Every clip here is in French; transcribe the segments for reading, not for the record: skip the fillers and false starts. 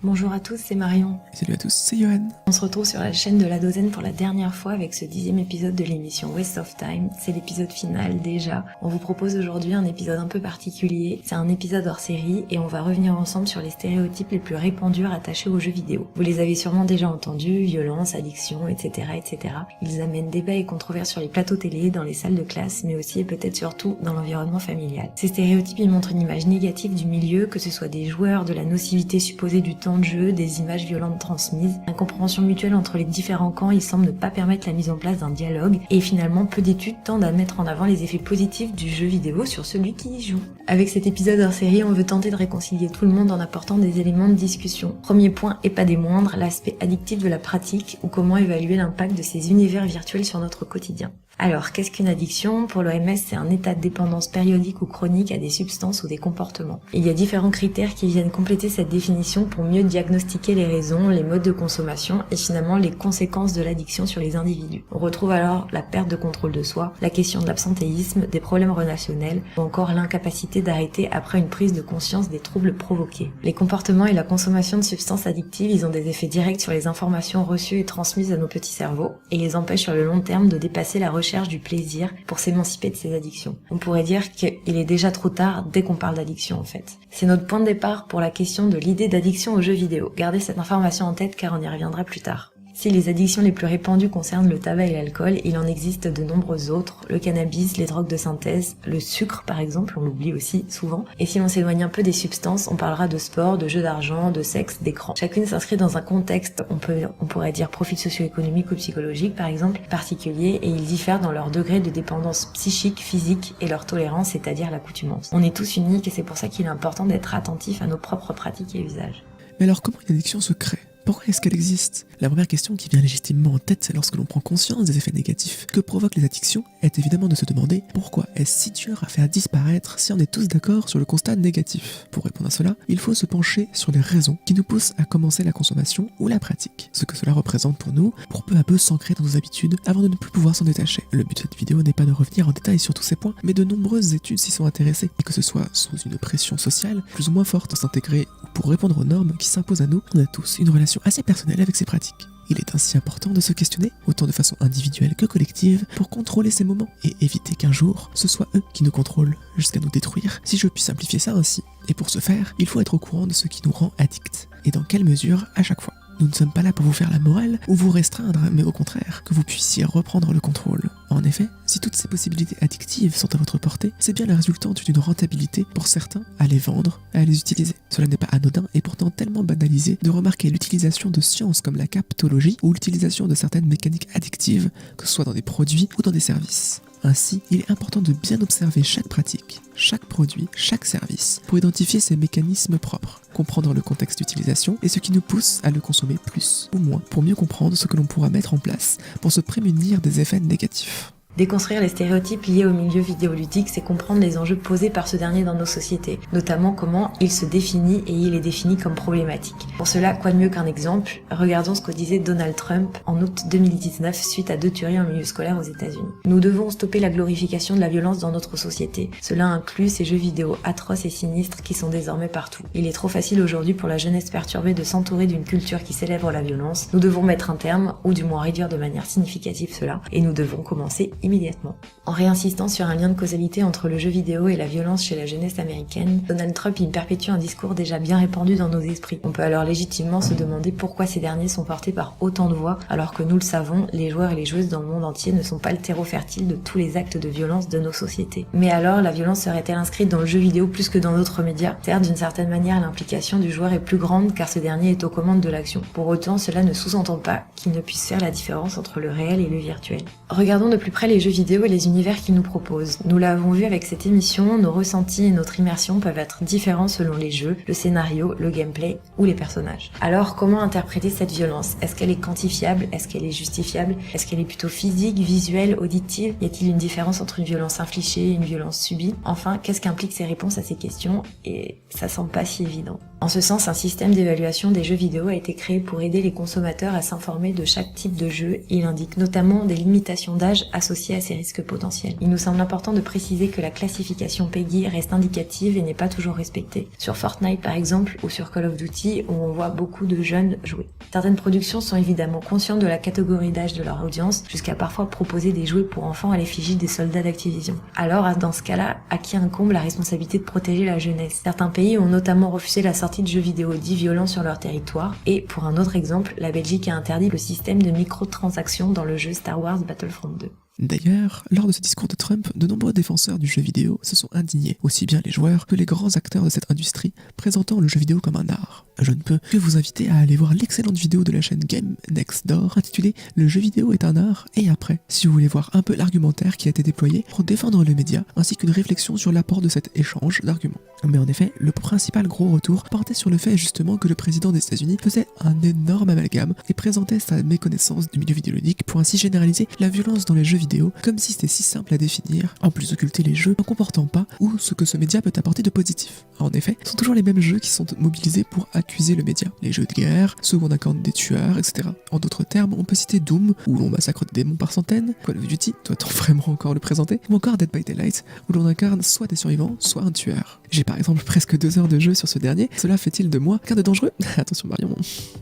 Bonjour à tous, c'est Marion. Salut à tous, c'est Johan. On se retrouve sur la chaîne de La Dozaine pour la dernière fois avec ce 10e épisode de l'émission Waste of Time. C'est l'épisode final déjà. On vous propose aujourd'hui un épisode un peu particulier. C'est un épisode hors série et on va revenir ensemble sur les stéréotypes les plus répandus attachés aux jeux vidéo. Vous les avez sûrement déjà entendus, violence, addiction, etc. etc. Ils amènent débats et controverses sur les plateaux télé, dans les salles de classe, mais aussi et peut-être surtout dans l'environnement familial. Ces stéréotypes, ils montrent une image négative du milieu, que ce soit des joueurs, de la nocivité supposée du temps de jeu, des images violentes transmises. L'incompréhension mutuelle entre les différents camps, il semble ne pas permettre la mise en place d'un dialogue, et finalement peu d'études tendent à mettre en avant les effets positifs du jeu vidéo sur celui qui y joue. Avec cet épisode hors série, on veut tenter de réconcilier tout le monde en apportant des éléments de discussion. Premier point, et pas des moindres, l'aspect addictif de la pratique, ou comment évaluer l'impact de ces univers virtuels sur notre quotidien. Alors, qu'est-ce qu'une addiction ? Pour l'OMS, c'est un état de dépendance périodique ou chronique à des substances ou des comportements. Il y a différents critères qui viennent compléter cette définition pour mieux diagnostiquer les raisons, les modes de consommation et finalement les conséquences de l'addiction sur les individus. On retrouve alors la perte de contrôle de soi, la question de l'absentéisme, des problèmes relationnels ou encore l'incapacité d'arrêter après une prise de conscience des troubles provoqués. Les comportements et la consommation de substances addictives, ils ont des effets directs sur les informations reçues et transmises à nos petits cerveaux et les empêchent sur le long terme de dépasser la recherche du plaisir pour s'émanciper de ses addictions. On pourrait dire qu'il est déjà trop tard dès qu'on parle d'addiction en fait. C'est notre point de départ pour la question de l'idée d'addiction aux jeux vidéo. Gardez cette information en tête car on y reviendra plus tard. Si les addictions les plus répandues concernent le tabac et l'alcool, il en existe de nombreuses autres, le cannabis, les drogues de synthèse, le sucre par exemple, on l'oublie aussi souvent, et si on s'éloigne un peu des substances, on parlera de sport, de jeux d'argent, de sexe, d'écran. Chacune s'inscrit dans un contexte, on pourrait dire profil socio-économique ou psychologique par exemple, particulier, et ils diffèrent dans leur degré de dépendance psychique, physique et leur tolérance, c'est-à-dire l'accoutumance. On est tous uniques et c'est pour ça qu'il est important d'être attentif à nos propres pratiques et usages. Mais alors comment une addiction se crée ? Pourquoi est-ce qu'elle existe ? La première question qui vient légitimement en tête, c'est lorsque l'on prend conscience des effets négatifs que provoquent les addictions, est évidemment de se demander pourquoi est-ce si dur à faire disparaître si on est tous d'accord sur le constat négatif. Pour répondre à cela, il faut se pencher sur les raisons qui nous poussent à commencer la consommation ou la pratique, ce que cela représente pour nous, pour peu à peu s'ancrer dans nos habitudes avant de ne plus pouvoir s'en détacher. Le but de cette vidéo n'est pas de revenir en détail sur tous ces points, mais de nombreuses études s'y sont intéressées, et que ce soit sous une pression sociale plus ou moins forte pour s'intégrer ou pour répondre aux normes qui s'imposent à nous, on a tous une relation assez personnelle avec ces pratiques. Il est ainsi important de se questionner, autant de façon individuelle que collective, pour contrôler ces moments et éviter qu'un jour, ce soit eux qui nous contrôlent jusqu'à nous détruire, si je puis simplifier ça ainsi. Et pour ce faire, il faut être au courant de ce qui nous rend addicts, et dans quelle mesure à chaque fois. Nous ne sommes pas là pour vous faire la morale ou vous restreindre, mais au contraire, que vous puissiez reprendre le contrôle. En effet, si toutes ces possibilités addictives sont à votre portée, c'est bien la résultante d'une rentabilité pour certains à les vendre, à les utiliser. Cela n'est pas anodin et pourtant tellement banalisé de remarquer l'utilisation de sciences comme la captologie ou l'utilisation de certaines mécaniques addictives, que ce soit dans des produits ou dans des services. Ainsi, il est important de bien observer chaque pratique, chaque produit, chaque service, pour identifier ses mécanismes propres, comprendre le contexte d'utilisation et ce qui nous pousse à le consommer plus ou moins, pour mieux comprendre ce que l'on pourra mettre en place pour se prémunir des effets négatifs. Déconstruire les stéréotypes liés au milieu vidéoludique, c'est comprendre les enjeux posés par ce dernier dans nos sociétés, notamment comment il se définit et il est défini comme problématique. Pour cela, quoi de mieux qu'un exemple ? Regardons ce que disait Donald Trump en août 2019 suite à 2 tueries en milieu scolaire aux États-Unis. Nous devons stopper la glorification de la violence dans notre société. Cela inclut ces jeux vidéo atroces et sinistres qui sont désormais partout. Il est trop facile aujourd'hui pour la jeunesse perturbée de s'entourer d'une culture qui célèbre la violence. Nous devons mettre un terme, ou du moins réduire de manière significative cela, et nous devons commencer immédiatement. En réinsistant sur un lien de causalité entre le jeu vidéo et la violence chez la jeunesse américaine, Donald Trump y perpétue un discours déjà bien répandu dans nos esprits. On peut alors légitimement se demander pourquoi ces derniers sont portés par autant de voix, alors que nous le savons, les joueurs et les joueuses dans le monde entier ne sont pas le terreau fertile de tous les actes de violence de nos sociétés. Mais alors, la violence serait-elle inscrite dans le jeu vidéo plus que dans d'autres médias ? Certes, d'une certaine manière, l'implication du joueur est plus grande car ce dernier est aux commandes de l'action. Pour autant, cela ne sous-entend pas qu'il ne puisse faire la différence entre le réel et le virtuel. Regardons de plus près les jeux vidéo et les univers qu'ils nous proposent. Nous l'avons vu avec cette émission, nos ressentis et notre immersion peuvent être différents selon les jeux, le scénario, le gameplay ou les personnages. Alors, comment interpréter cette violence ? Est-ce qu'elle est quantifiable ? Est-ce qu'elle est justifiable ? Est-ce qu'elle est plutôt physique, visuelle, auditive ? Y a-t-il une différence entre une violence infligée et une violence subie ? Enfin, qu'est-ce qu'impliquent ces réponses à ces questions ? Et ça semble pas si évident. En ce sens, un système d'évaluation des jeux vidéo a été créé pour aider les consommateurs à s'informer de chaque type de jeu. Il indique notamment des limitations d'âge associées à ces risques potentiels. Il nous semble important de préciser que la classification PEGI reste indicative et n'est pas toujours respectée. Sur Fortnite par exemple, ou sur Call of Duty, où on voit beaucoup de jeunes jouer. Certaines productions sont évidemment conscientes de la catégorie d'âge de leur audience, jusqu'à parfois proposer des jouets pour enfants à l'effigie des soldats d'Activision. Alors, dans ce cas-là, à qui incombe la responsabilité de protéger la jeunesse? Certains pays ont notamment refusé la sortie de jeux vidéo dits violents sur leur territoire, et pour un autre exemple, la Belgique a interdit le système de microtransactions dans le jeu Star Wars Battlefront 2. D'ailleurs, lors de ce discours de Trump, de nombreux défenseurs du jeu vidéo se sont indignés, aussi bien les joueurs que les grands acteurs de cette industrie, présentant le jeu vidéo comme un art. Je ne peux que vous inviter à aller voir l'excellente vidéo de la chaîne Game Next Door intitulée « Le jeu vidéo est un art » et après, si vous voulez voir un peu l'argumentaire qui a été déployé pour défendre le média, ainsi qu'une réflexion sur l'apport de cet échange d'arguments. Mais en effet, le principal gros retour portait sur le fait justement que le président des États-Unis faisait un énorme amalgame et présentait sa méconnaissance du milieu vidéoludique pour ainsi généraliser la violence dans les jeux vidéo comme si c'était si simple à définir, en plus d'occulter les jeux ne comportant pas ou ce que ce média peut apporter de positif. En effet, ce sont toujours les mêmes jeux qui sont mobilisés pour accuser le média. Les jeux de guerre, ceux où on accorde des tueurs, etc. En d'autres termes, on peut citer Doom, où l'on massacre des démons par centaines, Call of Duty, doit-on vraiment encore le présenter, ou encore Dead by Daylight, où l'on incarne soit des survivants, soit un tueur. J'ai par exemple presque 2 heures de jeu sur ce dernier, cela fait-il de moi quelqu'un de dangereux? Attention Marion.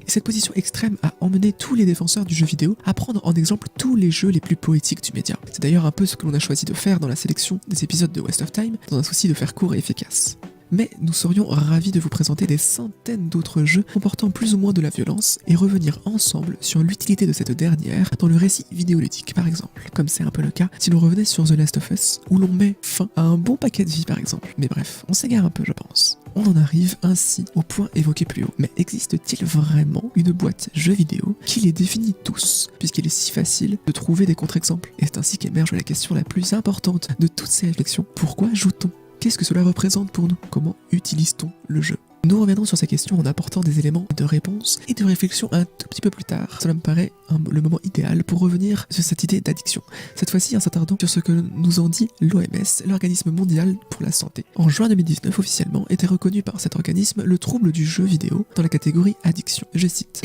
Et cette position extrême a emmené tous les défenseurs du jeu vidéo à prendre en exemple tous les jeux les plus poétiques du média. C'est d'ailleurs un peu ce que l'on a choisi de faire dans la sélection des épisodes de Waste of Time, dans un souci de faire court et efficace. Mais nous serions ravis de vous présenter des centaines d'autres jeux comportant plus ou moins de la violence et revenir ensemble sur l'utilité de cette dernière dans le récit vidéoludique par exemple, comme c'est un peu le cas si l'on revenait sur The Last of Us, où l'on met fin à un bon paquet de vie par exemple. Mais bref, on s'égare un peu je pense. On en arrive ainsi au point évoqué plus haut. Mais existe-t-il vraiment une boîte jeux vidéo qui les définit tous, puisqu'il est si facile de trouver des contre-exemples? Et c'est ainsi qu'émerge la question la plus importante de toutes ces réflexions. Pourquoi joue-t-on? Qu'est-ce que cela représente pour nous? Comment utilise-t-on le jeu? Nous reviendrons sur ces questions en apportant des éléments de réponse et de réflexion un tout petit peu plus tard. Cela me paraît le moment idéal pour revenir sur cette idée d'addiction. Cette fois-ci en s'attardant sur ce que nous en dit l'OMS, l'Organisme mondial pour la santé. En juin 2019, officiellement, était reconnu par cet organisme le trouble du jeu vidéo dans la catégorie addiction. Je cite.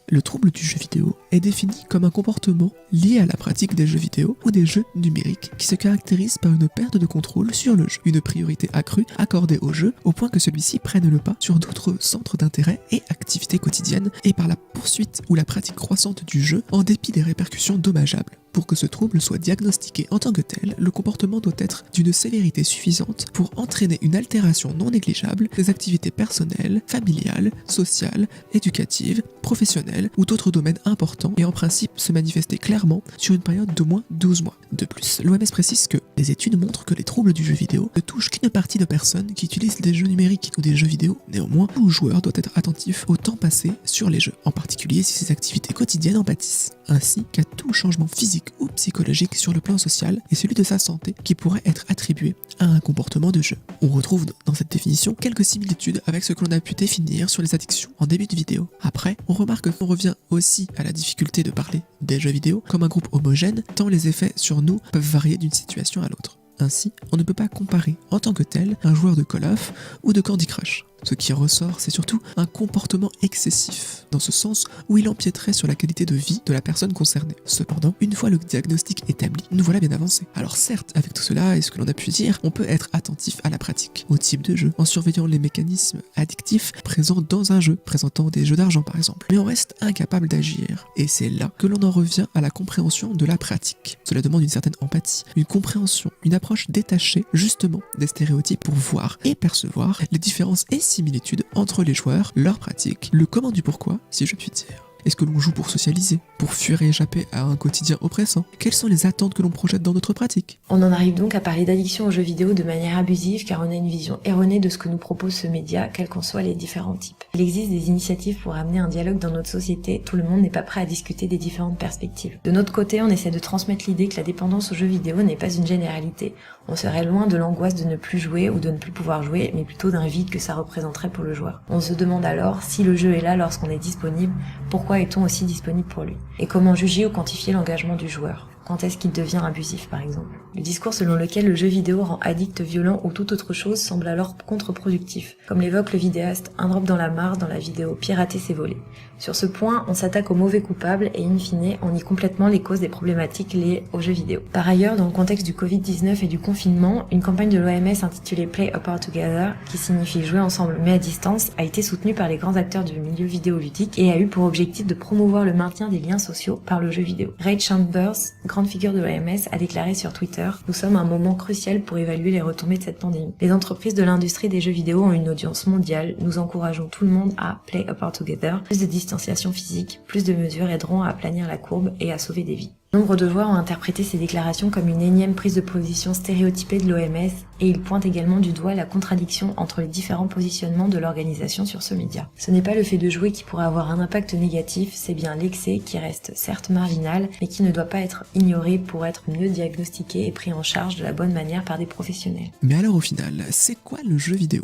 Le trouble du jeu vidéo est défini comme un comportement lié à la pratique des jeux vidéo ou des jeux numériques qui se caractérise par une perte de contrôle sur le jeu, une priorité accrue accordée au jeu au point que celui-ci prenne le pas sur d'autres centres d'intérêt et activités quotidiennes et par la poursuite ou la pratique croissante du jeu en dépit des répercussions dommageables. Pour que ce trouble soit diagnostiqué en tant que tel, le comportement doit être d'une sévérité suffisante pour entraîner une altération non négligeable des activités personnelles, familiales, sociales, éducatives, professionnelles ou d'autres domaines importants et en principe se manifester clairement sur une période d'au moins 12 mois. De plus, l'OMS précise que les études montrent que les troubles du jeu vidéo ne touchent qu'une partie de personnes qui utilisent des jeux numériques ou des jeux vidéo. Néanmoins, tout joueur doit être attentif au temps passé sur les jeux, en particulier si ses activités quotidiennes en pâtissent, ainsi qu'à tout changement physique ou psychologique sur le plan social et celui de sa santé qui pourrait être attribué à un comportement de jeu. On retrouve dans cette définition quelques similitudes avec ce que l'on a pu définir sur les addictions en début de vidéo. Après, on remarque qu'on revient aussi à la difficulté de parler des jeux vidéo comme un groupe homogène, tant les effets sur nous peuvent varier d'une situation à l'autre. Ainsi, on ne peut pas comparer en tant que tel un joueur de Call of ou de Candy Crush. Ce qui ressort, c'est surtout un comportement excessif, dans ce sens où il empiéterait sur la qualité de vie de la personne concernée. Cependant, une fois le diagnostic établi, nous voilà bien avancés. Alors certes, avec tout cela et ce que l'on a pu dire, on peut être attentif à la pratique, au type de jeu, en surveillant les mécanismes addictifs présents dans un jeu, présentant des jeux d'argent par exemple. Mais on reste incapable d'agir, et c'est là que l'on en revient à la compréhension de la pratique. Cela demande une certaine empathie, une compréhension, une approche détachée justement des stéréotypes pour voir et percevoir les différences et similitudes entre les joueurs, leurs pratiques, le comment du pourquoi, si je puis dire. Est-ce que l'on joue pour socialiser, pour fuir et échapper à un quotidien oppressant? Quelles sont les attentes que l'on projette dans notre pratique? On en arrive donc à parler d'addiction aux jeux vidéo de manière abusive car on a une vision erronée de ce que nous propose ce média, quels qu'en soient les différents types. Il existe des initiatives pour amener un dialogue dans notre société, tout le monde n'est pas prêt à discuter des différentes perspectives. De notre côté, on essaie de transmettre l'idée que la dépendance aux jeux vidéo n'est pas une généralité. On serait loin de l'angoisse de ne plus jouer ou de ne plus pouvoir jouer, mais plutôt d'un vide que ça représenterait pour le joueur. On se demande alors, si le jeu est là lorsqu'on est disponible, pourquoi est-on aussi disponible pour lui? Et comment juger ou quantifier l'engagement du joueur? Quand est-ce qu'il devient abusif par exemple? Le discours selon lequel le jeu vidéo rend addict, violent ou toute autre chose semble alors contre-productif. Comme l'évoque le vidéaste, un drop dans la mare dans la vidéo pirater c'est voler. Sur ce point, on s'attaque aux mauvais coupables et in fine, on nie complètement les causes des problématiques liées aux jeux vidéo. Par ailleurs, dans le contexte du Covid-19 et du confinement, une campagne de l'OMS intitulée Play Apart Together, qui signifie jouer ensemble mais à distance, a été soutenue par les grands acteurs du milieu vidéoludique et a eu pour objectif de promouvoir le maintien des liens sociaux par le jeu vidéo. Ray Chambers, grande figure de l'OMS, a déclaré sur Twitter « Nous sommes à un moment crucial pour évaluer les retombées de cette pandémie. Les entreprises de l'industrie des jeux vidéo ont une audience mondiale. Nous encourageons tout le monde à Play Apart Together. Plus de distanciation physique, plus de mesures aideront à aplanir la courbe et à sauver des vies. » Nombre de joueurs ont interprété ces déclarations comme une énième prise de position stéréotypée de l'OMS et ils pointent également du doigt la contradiction entre les différents positionnements de l'organisation sur ce média. Ce n'est pas le fait de jouer qui pourrait avoir un impact négatif, c'est bien l'excès qui reste certes marginal mais qui ne doit pas être ignoré pour être mieux diagnostiqué et pris en charge de la bonne manière par des professionnels. Mais alors au final, c'est quoi le jeu vidéo?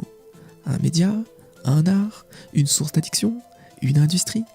Un média? Un art? Une source d'addiction? Une industrie?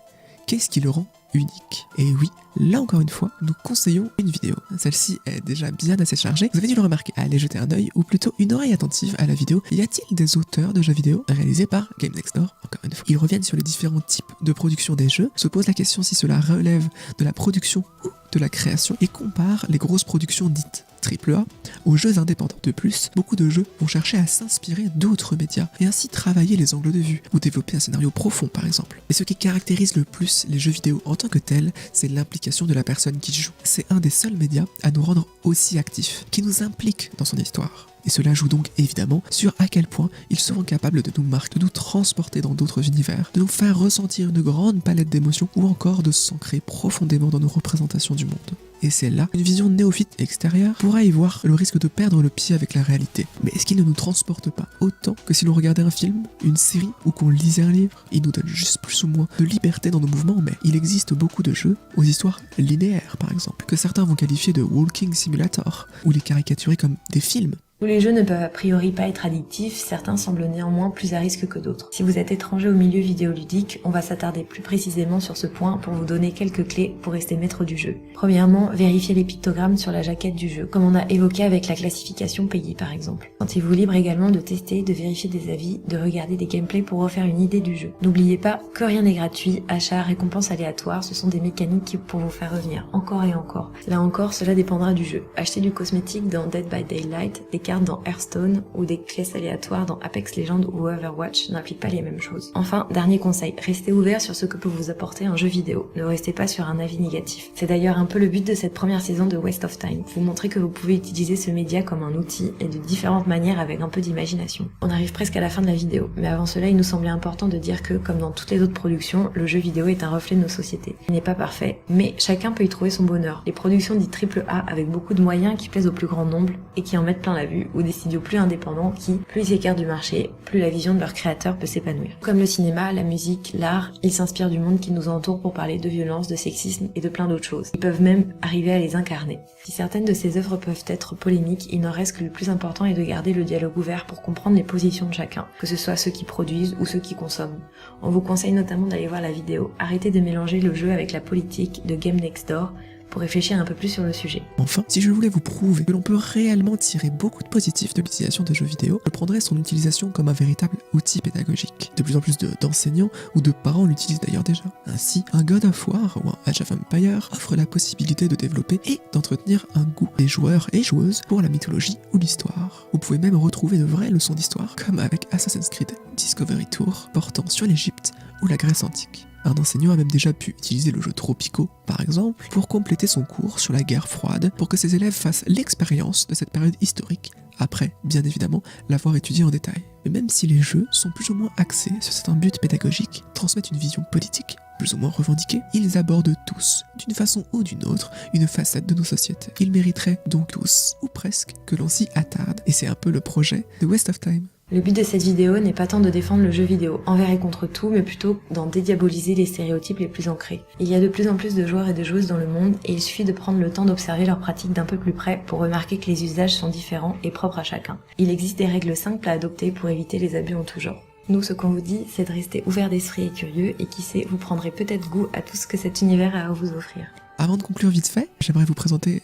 Qu'est-ce qui le rend unique? Et oui, là encore une fois, nous conseillons une vidéo. Celle-ci est déjà bien assez chargée. Vous avez dû le remarquer. Allez jeter un œil ou plutôt une oreille attentive à la vidéo. Y a-t-il des auteurs de jeux vidéo réalisés par Game Next Door? Encore une fois. Ils reviennent sur les différents types de production des jeux, se posent la question si cela relève de la production ou de la création et comparent les grosses productions dites AAA aux jeux indépendants. De plus, beaucoup de jeux vont chercher à s'inspirer d'autres médias et ainsi travailler les angles de vue ou développer un scénario profond par exemple. Et ce qui caractérise le plus les jeux vidéo en tant que tels, c'est l'implication de la personne qui joue. C'est un des seuls médias à nous rendre aussi actifs, qui nous implique dans son histoire. Et cela joue donc évidemment sur à quel point ils seront capables de nous marquer, de nous transporter dans d'autres univers, de nous faire ressentir une grande palette d'émotions ou encore de s'ancrer profondément dans nos représentations du monde. Et c'est là une vision néophyte extérieure pourra y voir le risque de perdre le pied avec la réalité. Mais est-ce qu'il ne nous transporte pas autant que si l'on regardait un film, une série ou qu'on lisait un livre? Il nous donne juste plus ou moins de liberté dans nos mouvements, mais il existe beaucoup de jeux aux histoires linéaires par exemple, que certains vont qualifier de walking simulator, ou les caricaturer comme des films. Où les jeux ne peuvent a priori pas être addictifs, certains semblent néanmoins plus à risque que d'autres. Si vous êtes étranger au milieu vidéoludique, on va s'attarder plus précisément sur ce point pour vous donner quelques clés pour rester maître du jeu. Premièrement, vérifiez les pictogrammes sur la jaquette du jeu, comme on a évoqué avec la classification PEGI par exemple. Sentez-vous libre également de tester, de vérifier des avis, de regarder des gameplays pour refaire une idée du jeu. N'oubliez pas que rien n'est gratuit, achats, récompenses aléatoires, ce sont des mécaniques pour vous faire revenir encore et encore. Là encore, cela dépendra du jeu. Achetez du cosmétique dans Dead by Daylight, des cartes dans Hearthstone ou des clés aléatoires dans Apex Legends ou Overwatch n'impliquent pas les mêmes choses. Enfin, dernier conseil, restez ouvert sur ce que peut vous apporter un jeu vidéo. Ne restez pas sur un avis négatif. C'est d'ailleurs un peu le but de cette première saison de Waste of Time. Vous montrer que vous pouvez utiliser ce média comme un outil et de différentes manières avec un peu d'imagination. On arrive presque à la fin de la vidéo, mais avant cela, il nous semblait important de dire que, comme dans toutes les autres productions, le jeu vidéo est un reflet de nos sociétés. Il n'est pas parfait, mais chacun peut y trouver son bonheur. Les productions dites AAA avec beaucoup de moyens qui plaisent au plus grand nombre et qui en mettent plein la vue, ou des studios plus indépendants qui, plus ils s'écartent du marché, plus la vision de leur créateur peut s'épanouir. Comme le cinéma, la musique, l'art, ils s'inspirent du monde qui nous entoure pour parler de violence, de sexisme et de plein d'autres choses. Ils peuvent même arriver à les incarner. Si certaines de ces œuvres peuvent être polémiques, il n'en reste que le plus important est de garder le dialogue ouvert pour comprendre les positions de chacun, que ce soit ceux qui produisent ou ceux qui consomment. On vous conseille notamment d'aller voir la vidéo Arrêtez de mélanger le jeu avec la politique de Game Next Door pour réfléchir un peu plus sur le sujet. Enfin, si je voulais vous prouver que l'on peut réellement tirer beaucoup de positifs de l'utilisation de jeux vidéo, je prendrais son utilisation comme un véritable outil pédagogique. De plus en plus d'enseignants ou de parents l'utilisent d'ailleurs déjà. Ainsi, un God of War ou un Age of Empires offre la possibilité de développer et d'entretenir un goût des joueurs et joueuses pour la mythologie ou l'histoire. Vous pouvez même retrouver de vraies leçons d'histoire, comme avec Assassin's Creed Discovery Tour, portant sur l'Égypte ou la Grèce antique. Un enseignant a même déjà pu utiliser le jeu Tropico, par exemple, pour compléter son cours sur la guerre froide, pour que ses élèves fassent l'expérience de cette période historique, après, bien évidemment, l'avoir étudié en détail. Mais même si les jeux sont plus ou moins axés sur certains buts pédagogiques, transmettent une vision politique, plus ou moins revendiquée, ils abordent tous, d'une façon ou d'une autre, une facette de nos sociétés. Ils mériteraient donc tous, ou presque, que l'on s'y attarde, et c'est un peu le projet de Waste of Time. Le but de cette vidéo n'est pas tant de défendre le jeu vidéo envers et contre tout, mais plutôt d'en dédiaboliser les stéréotypes les plus ancrés. Il y a de plus en plus de joueurs et de joueuses dans le monde, et il suffit de prendre le temps d'observer leurs pratiques d'un peu plus près pour remarquer que les usages sont différents et propres à chacun. Il existe des règles simples à adopter pour éviter les abus en tout genre. Nous, ce qu'on vous dit, c'est de rester ouvert d'esprit et curieux, et qui sait, vous prendrez peut-être goût à tout ce que cet univers a à vous offrir. Avant de conclure vite fait, j'aimerais vous présenter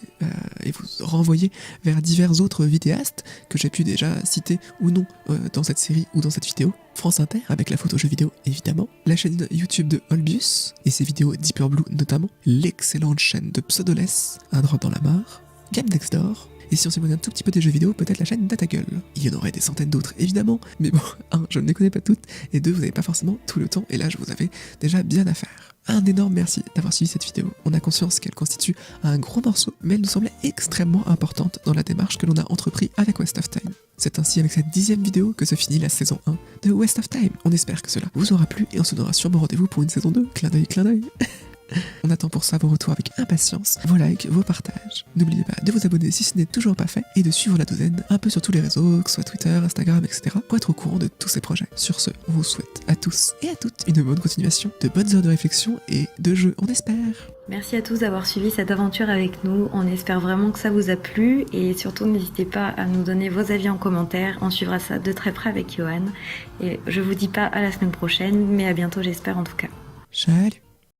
et vous renvoyer vers divers autres vidéastes que j'ai pu déjà citer ou non dans cette série ou dans cette vidéo. France Inter avec la photo jeu vidéo évidemment, la chaîne YouTube de Olbius et ses vidéos Deeper Blue notamment, l'excellente chaîne de Pseudoless, Un drop dans la mare, Game Next Door, et si on s'éloigne un tout petit peu des jeux vidéo, peut-être la chaîne DataGull. Il y en aurait des centaines d'autres évidemment, mais bon, je ne les connais pas toutes, et deux, vous n'avez pas forcément tout le temps, et là je vous avais déjà bien à faire. Un énorme merci d'avoir suivi cette vidéo. On a conscience qu'elle constitue un gros morceau, mais elle nous semblait extrêmement importante dans la démarche que l'on a entrepris avec West of Time. C'est ainsi avec cette 10e vidéo que se finit la saison 1 de West of Time. On espère que cela vous aura plu et on se donnera sûrement rendez-vous pour une saison 2. Clin d'œil, clin d'œil. On attend pour ça vos retours avec impatience, vos likes, vos partages. N'oubliez pas de vous abonner si ce n'est toujours pas fait et de suivre la douzaine un peu sur tous les réseaux, que ce soit Twitter, Instagram, etc. pour être au courant de tous ces projets. Sur ce, on vous souhaite à tous et à toutes une bonne continuation, de bonnes heures de réflexion et de jeu, on espère. Merci à tous d'avoir suivi cette aventure avec nous, on espère vraiment que ça vous a plu et surtout n'hésitez pas à nous donner vos avis en commentaire, on suivra ça de très près avec Johan et je vous dis pas à la semaine prochaine mais à bientôt j'espère en tout cas. Salut.